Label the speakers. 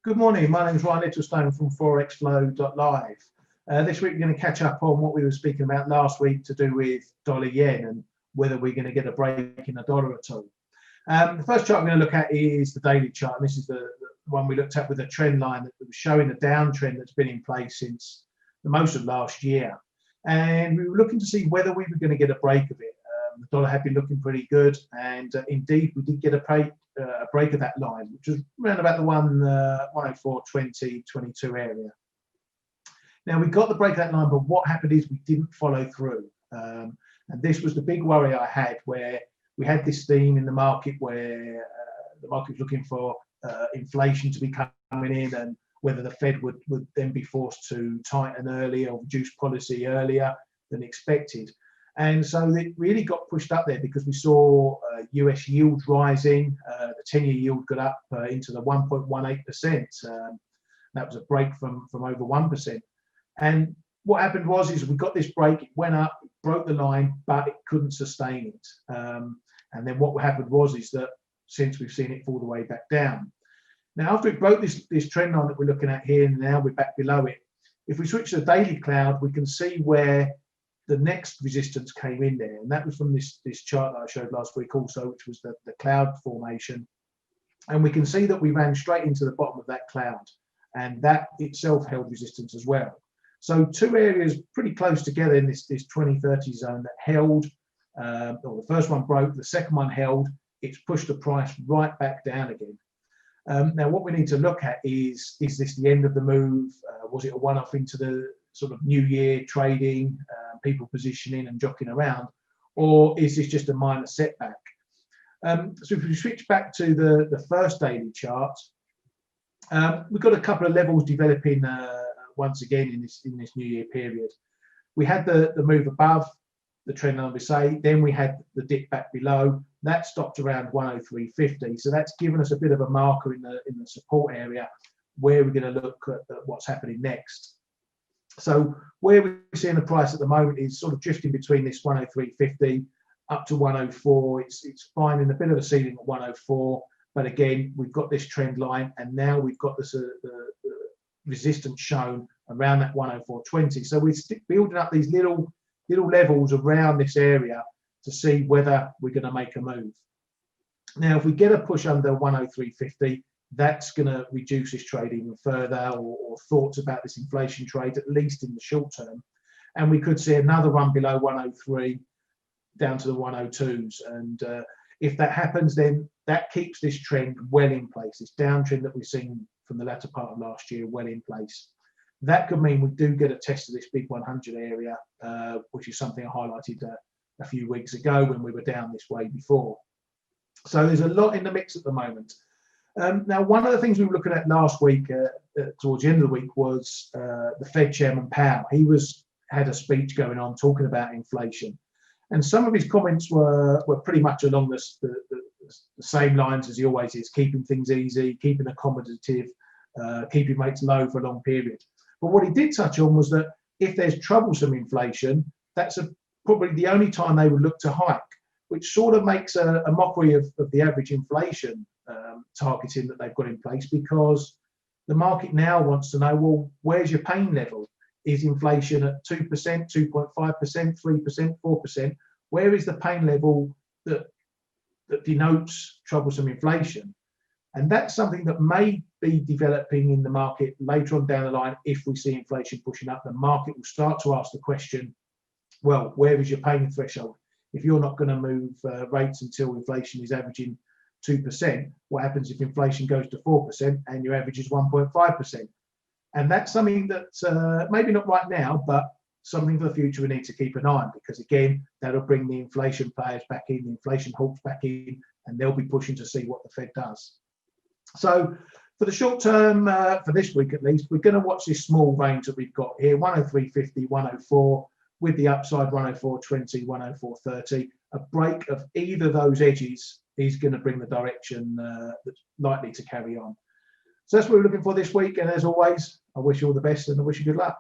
Speaker 1: Good morning. My name is Ryan Littlestone from ForexFlow.live. This week we're going to catch up on what we were speaking about last week to do with dollar yen and whether we're going to get a break in the dollar at all. The first chart we're going to look at is the daily chart, and this is the one we looked at with a trend line that was showing a downtrend that's been in place since the most of last year. And we were looking to see whether we were going to get a break of it. The dollar had been looking pretty good, and indeed we did get a break of that line, which was around about the 104.20, 22 area. Now we got the break of that line, but what happened is we didn't follow through. And this was the big worry I had, where we had this theme in the market where the market was looking for inflation to be coming in, and whether the Fed would then be forced to tighten earlier or reduce policy earlier than expected. And so it really got pushed up there because we saw US yields rising. The 10-year yield got up into the 1.18%. That was a break from over 1%. And what happened is we got this break, it went up, it broke the line, but it couldn't sustain it. And then what happened is that since we've seen it fall the way back down. Now, after it broke this trend line that we're looking at here, and now we're back below it, if we switch to the daily cloud, we can see where the next resistance came in there, and that was from this chart that I showed last week also, which was the cloud formation. And we can see that we ran straight into the bottom of that cloud, and that itself held resistance as well. So two areas pretty close together in this 2030 zone that held, or the first one broke, the second one held. It's pushed the price right back down again. Now what we need to look at is this the end of the move? Was it a one-off into the sort of new year trading, people positioning and jockeying around, or is this just a minor setback? So if we switch back to the first daily chart, we've got a couple of levels developing once again in this new year period. We had the move above the trend line, we say, then we had the dip back below. That stopped around 103.50, so that's given us a bit of a marker in the support area where we're going to look at what's happening next. So where we're seeing the price at the moment is sort of drifting between this 103.50 up to 104. It's finding a bit of a ceiling at 104, but again we've got this trend line, and now we've got this the resistance shown around that 104.20. So we're building up these little levels around this area to see whether we're going to make a move. Now, if we get a push under 103.50, that's going to reduce this trade even further, or thoughts about this inflation trade, at least in the short term. And we could see another run below 103 down to the 102s. And if that happens, then that keeps this trend well in place, this downtrend that we've seen from the latter part of last year well in place. That could mean we do get a test of this big 100 area, which is something I highlighted a few weeks ago when we were down this way before. So there's a lot in the mix at the moment. Now, one of the things we were looking at last week, towards the end of the week, was the Fed Chairman Powell. He had a speech going on talking about inflation, and some of his comments were pretty much along the same lines as he always is: keeping things easy, keeping accommodative, keeping rates low for a long period. But what he did touch on was that if there's troublesome inflation, that's probably the only time they would look to hike, which sort of makes a mockery of the average inflation targeting that they've got in place, because the market now wants to know, well, where's your pain level? Is inflation at 2%, 2.5%, 3%, 4%? Where is the pain level that denotes troublesome inflation? And that's something that may be developing in the market later on down the line. If we see inflation pushing up, the market will start to ask the question, well, where is your pain threshold? If you're not going to move rates until inflation is averaging 2%, what happens if inflation goes to 4% and your average is 1.5%? And that's something that maybe not right now, but something for the future we need to keep an eye on, because again, that'll bring the inflation players back in, the inflation hawks back in, and they'll be pushing to see what the Fed does. So for the short term, for this week at least, we're going to watch this small range that we've got here, 103.50, 104, with the upside 104.20, 104.30. A break of either of those edges is going to bring the direction that's likely to carry on. So that's what we're looking for this week. And as always, I wish you all the best and I wish you good luck.